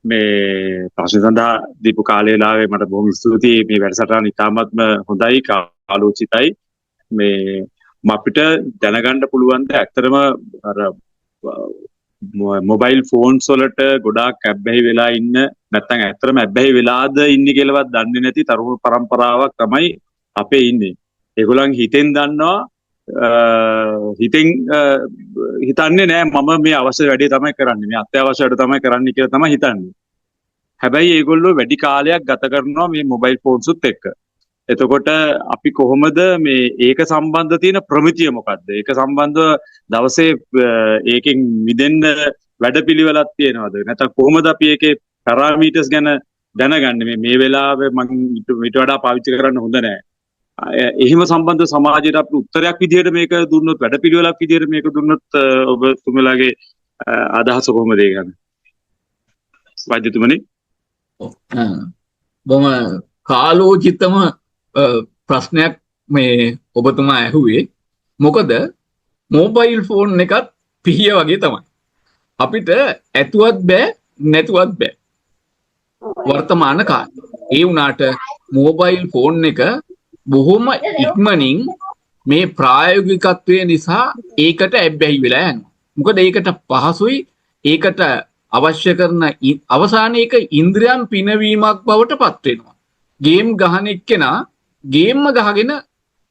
මේ ප්‍රශ්න සඳහා දීපු කාලය වෙලාවේ මට බොහොම ස්තුතියි. මේ වැඩසටහන ඉතාමත්ම හොඳයි, කාලෝචිතයි. මේ අපිට දැනගන්න පුළුවන් ද ඇත්තටම අර මොබයිල් ෆෝන්ස් වලට ගොඩාක් ඇබ්බැහි වෙලා ඉන්න, නැත්නම් ඇත්තටම ඇබ්බැහි වෙලාද ඉන්නේ කියලාවත් දන්නේ නැති තරුණ පරම්පරාවක් තමයි අපේ ඉන්නේ. ඒගොල්ලන් හිතෙන් දන්නවා, හිතෙන් හිතන්නේ නෑ මම මේ අවශ්‍ය වැඩේ තමයි කරන්නේ, මේ අත්‍යවශ්‍ය වැඩ තමයි කරන්නේ කියලා තමයි හිතන්නේ. හැබැයි ඒගොල්ලෝ වැඩි කාලයක් ගත කරනවා මේ මොබයිල් ෆෝන්ස් උත් එක්ක. එතකොට අපි කොහොමද මේ ඒක සම්බන්ධ තියෙන ප්‍රමිතිය මොකද්ද? ඒක සම්බන්ධව දවසේ ඒකෙන් මිදෙන්න වැඩපිළිවෙලක් තියෙනවද? නැත්නම් කොහොමද අපි ඒකේ පැරාමීටර්ස් ගැන දැනගන්නේ? මේ වෙලාවේ මම ඊට වඩා පාවිච්චි කරන්න හොඳ නෑ. එහෙම සම්බන්ධ සමාජයට අපි උත්තරයක් විදිහට මේක දුන්නොත්, වැඩපිළිවෙලක් විදිහට මේක දුන්නොත් ඔබ තුමලාගේ අදහස කොහොමද ඒ ගැන? වෛද්‍යතුමනි. බොහොම කාලෝචිතම ප්‍රශ්නයක් මේ ඔබතුමා ඇහුවේ. මොකද මොබයිල් ෆෝන් එකත් පිහිය වගේ තමයි. අපිට ඇතුවත් බෑ නැතුවත් බෑ. වර්තමාන කාලේ. ඒ වුණාට මොබයිල් ෆෝන් එක බොහොම ඉක්මනින් මේ ප්‍රායෝගිකත්වය නිසා ඒකට ඇබ්බැහි වෙලා යනවා. මොකද ඒකට පහසුයි, ඒකට අවශ්‍ය කරන අවසානයේ ඒක ඉන්ද්‍රියන් පිනවීමක් බවට පත් වෙනවා. ගේම් ගහන එක්කෙනා ගේම්ම ගහගෙන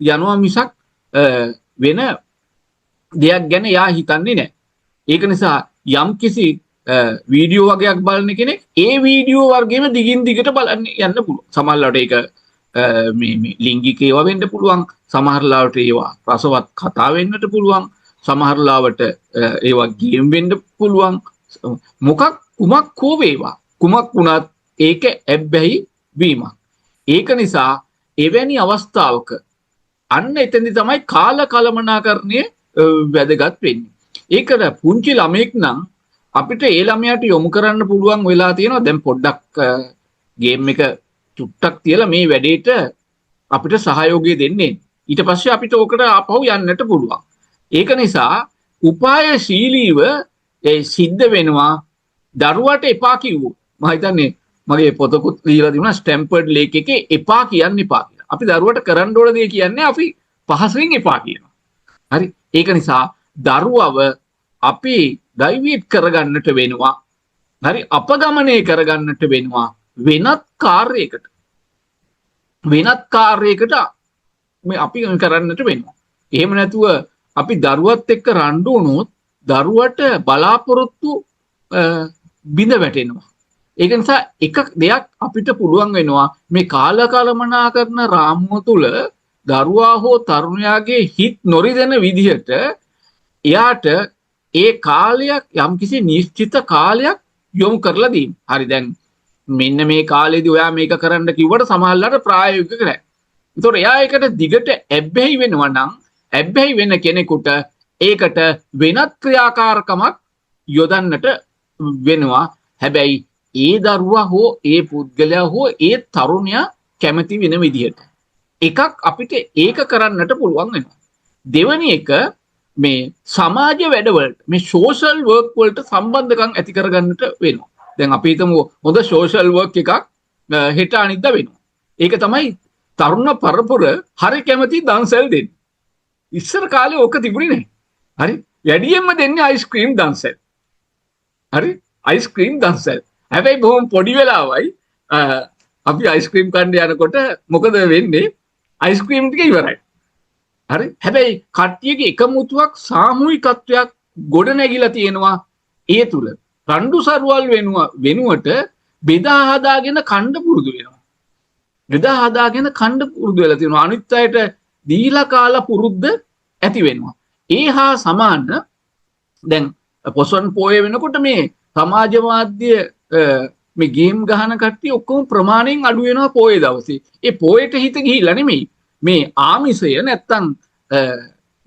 යනවා මිසක් වෙන දෙයක් ගැන යා හිතන්නේ නැහැ. ඒක නිසා යම්කිසි වීඩියෝ වගේක් බලන කෙනෙක් ඒ වීඩියෝ වර්ගෙම දිගින් දිගට බලන්න යන්න පුළුවන්. සමහරවිට ඒක මේ ලිංගික ඒවා වෙන්න පුළුවන්. සමහරවිට ඒවා රසවත් කතා වෙන්නට පුළුවන්. සමහරවිට ඒවා ගේම් වෙන්න පුළුවන්. කුමක් හෝ වේවා. කුමක් වුණත් ඒක ඇබ්බැහි වීමක්. ඒක නිසා එවැනි අවස්ථාවක අන්න එතෙන්දි තමයි කාල කළමනාකරණය වැදගත් වෙන්නේ. ඒකට පුංචි ළමෙක් නම් අපිට ඒ ළමයාට යොමු කරන්න පුළුවන් වෙලා තියෙනවා. දැන් පොඩ්ඩක් ගේම් එක චුට්ටක් තියලා මේ වැඩේට අපිට සහයෝගය දෙන්නේ. ඊට පස්සේ අපිට ඕකට ආපහු යන්නට පුළුවන්. ඒක නිසා උපායශීලීව සිද්ධ වෙනවා දරුවට එපා කිව්වොත්. මම හිතන්නේ මගේ පොතකුත් ලියලා තිබුණා ස්ටැම්ෆර්ඩ් ලේක් එකේ එපා කියන්න එපා කියලා. අපි දරුවට කරන්න ඕන දේ කියන්නේ අපි පහසුවෙන් එපා කියනවා. හරි. ඒක නිසා දරුවව අපි ඩයිවර්ට් කරගන්නට වෙනවා. හරි. අපගමනය කරගන්නට වෙනවා වෙනත් කාර්යයකට. වෙනත් කාර්යයකට මේ අපි කරන්නට වෙනවා. එහෙම නැතුව අපි දරුවත් එක්ක රණ්ඩු වුණොත් දරුවට බලාපොරොත්තු බිඳ වැටෙනවා. ඒක නිසා එක දෙයක් අපිට පුළුවන් වෙනවා මේ කාලකලමනාකරන රාමුව තුළ දරුවා හෝ තරුණයාගේ හිත් නොරිදෙන විදිහට එයාට ඒ කාලයක් යම්කිසි නිශ්චිත කාලයක් යොමු කරලා දීම. හරි දැන් මෙන්න මේ කාලේදී ඔයා මේක කරන්න කිව්වට සමහරවිට ප්‍රායෝගික නැහැ. ඒතකොට එයා ඒකට දිගට ඇබ්බැහි වෙනවා නම් ඇබ්බැහි වෙන කෙනෙකුට ඒකට වෙනත් ක්‍රියාකාරකමක් යොදන්නට වෙනවා. හැබැයි ඒ දරුවා හෝ ඒ පුද්ගලයා හෝ ඒ තරුණයා කැමති වෙන විදිහට එකක් අපිට ඒක කරන්නට පුළුවන් වෙනවා. දෙවැනි එක මේ සමාජ වැඩවලට මේ සෝෂල් වර්ක් වලට සම්බන්ධකම් ඇති කරගන්නට වෙනවා. දැන් අපි හිතමු හොඳ සෝෂල් වර්ක් එකක් හෙට අනිද්දා වෙනවා. ඒක තමයි තරුණ පරපුර හරි කැමති දන්සල් දෙන්න. ඉස්සර කාලේ ඕක තිබුණේ නැහැ. හරි. වැඩියෙන්ම දෙන්නේ අයිස්ක්‍රීම් දන්සල්. හරි. අයිස්ක්‍රීම් දන්සල්. හැබැයි බොහොම පොඩි වෙලාවයි අපි අයිස්ක්‍රීම් කන්න යනකොට මොකද වෙන්නේ? අයිස්ක්‍රීම් ටික ඉවරයි. හරි. හැබැයි කට්ටියගේ එකමුතුවක් සාමූහිකත්වයක් ගොඩ නැගිලා තියෙනවා. ඒ තුල රණ්ඩු සරුවල් වෙනුවට බෙදා හදාගෙන කන්න පුරුදු වෙනවා. බෙදා හදාගෙන කන්න පුරුදු වෙලා තියෙනවා. අනිත් අයට දීලා කාලා පුරුද්ද ඇති වෙනවා. ඒ හා සමාන දැන් පොසොන් පෝය වෙනකොට මේ සමාජ මාධ්‍ය මේ ගේම් ගහන කට්ටිය ඔක්කොම ප්‍රමාණයෙන් අඩු වෙනවා පෝය දවසේ. ඒ පෝයට හිත ගිහිල්ලා නෙමෙයි. මේ ආමිෂය නැත්තම්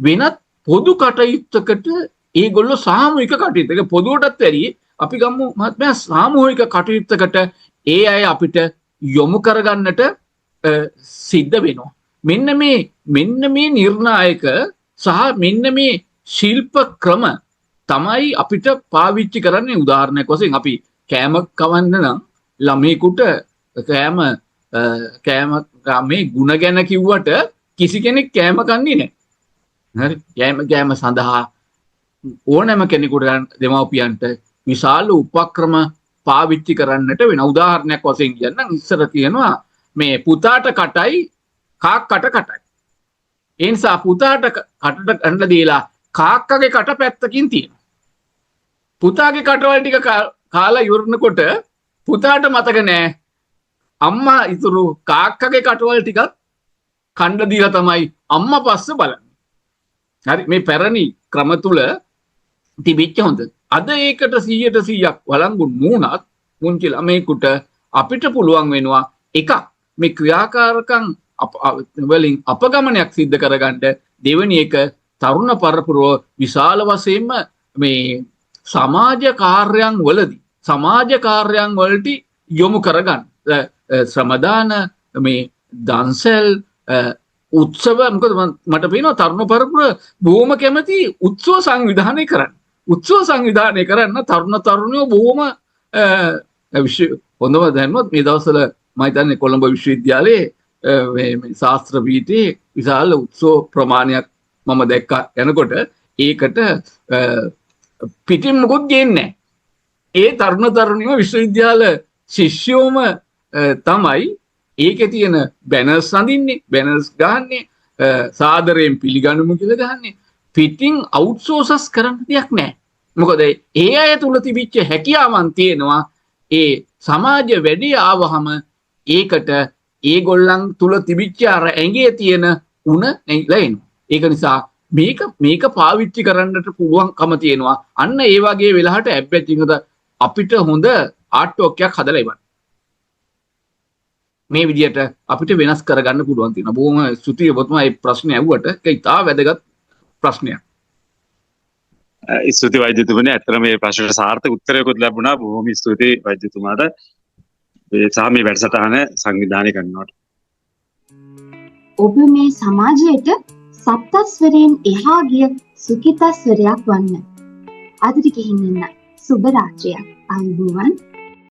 වෙනත් පොදු කටයුත්තකට ඒගොල්ලෝ සාමූහික කටයුත්තක පොදුවටත් වැඩි අපි ගමු මහත්මයා සාමූහික කටයුත්තකට ඒ අය අපිට යොමු කරගන්නට සිද්ධ වෙනවා. මෙන්න මේ නිර්ණායක සහ මෙන්න මේ ශිල්ප ක්‍රම තමයි අපිට පාවිච්චි කරන්නේ. උදාහරණයක් වශයෙන් අපි කෑම කවන්න නම් ළමයෙකුට කෑම මේ ಗುಣ ගැන කිව්වට කිසි කෙනෙක් කෑම කන්නේ නැහැ. හරි. කෑම සඳහා ඕනෑම කෙනෙකුට දෙමව්පියන්ට විශාල උපක්‍රම පාවිච්චි කරන්නට වෙන. උදාහරණයක් වශයෙන් කියන්නම්. ඉස්සර කියනවා මේ පුතාට කටයි කාක්කට කටයි. ඒ නිසා පුතාට කටට ගන්න දීලා කාක්කගේ කට පැත්තකින් තියෙනවා. පුතාගේ කටවල ටික කාලා ඉවරනකොට පුතාට මතක නෑ අම්මා ඉතුරු කාක්කගේ කටවල ටිකක් කන්න දීලා තමයි අම්මා පස්සේ බලන්නේ. හරි. මේ පැරණි ක්‍රම තුල තිබිච්ච හොඳ. අද ඒකට 100% වළංගු නුනත් මුංචි ළමයෙකුට අපිට පුළුවන් වෙනවා එකක් මේ ක්‍රියාකාරකම් වලින් අපගමනයක් සිද්ධ කරගන්න. දෙවෙනි එක තරුණ පරපුරව විශාල වශයෙන්ම මේ සමාජ කාර්යයන් වලට යොමු කරගන්න. ශ්‍රමදාන මේ දන්සල් උත්සව මොකද මට පේනවා තරුණ පරපුර බොහොම කැමති උත්සව සංවිධානය කරන්න. උත්සව සංවිධානය කරන්න තරුණ තරුණියෝ බොහොම හොඳම දැනුවත් මේ දවස්වල මම හිතන්නේ කොළඹ විශ්වවිද්‍යාලයේ මේ ශාස්ත්‍ර පීඨයේ විශාල උත්සව ප්‍රමාණයක් මම දැක්කා යනකොට ඒකට පිටින් මොකොත් ගේන්නේ නැහැ. ඒ තරුණ තරුණියෝ විශ්වවිද්‍යාල ශිෂ්‍යෝම තමයි ඒකේ තියෙන බැනර්ස් අඳින්නේ, බැනර්ස් ගහන්නේ, සාදරයෙන් පිළිගනිමු කියලා ගහන්නේ. පිටින් අවුට්සෝසස් කරන්න දෙයක් නැහැ. මොකද ඒ අය තුල තිබිච්ච හැකියාවන් තියෙනවා. ඒ සමාජ වැඩි ආවහම ඒකට ඒගොල්ලන් තුල තිබිච්ච අර ඇඟේ තියෙන උණ නැగిලා එනවා. ඒක නිසා මේක පාවිච්චි කරන්නට පුළුවන්කම තියෙනවා. අන්න ඒ වගේ වෙලාවට ඇබ්බැචිංගද අපිට හොඳ ආට්ටෝක් එකක් හදලා ඉවන්න. මේ විදියට අපිට වෙනස් කරගන්න පුළුවන් තියෙනවා. බොහොම ස්තුතියි ඔබතුමා මේ ප්‍රශ්නේ ඇහුවට. ඒක ඉතා වැදගත් ප්‍රශ්නයක්. ස්තුති වෛද්‍යතුමනි, ඇත්තටම මේ ප්‍රශ්නට සාර්ථක උත්තරයක්ත් ලැබුණා. බොහොම ස්තුතියි වෛද්‍යතුමාට. මේ සහ මේ වැඩසටහන සංවිධානය කරනවට. ඔබ මේ සමාජයට සප්තස්වරයෙන් එහා ගිය සුඛිතස්වරයක් වන්න. අදිට ගිහින් ඉන්න සුබ රාත්‍රියක්. ආයුබෝවන්.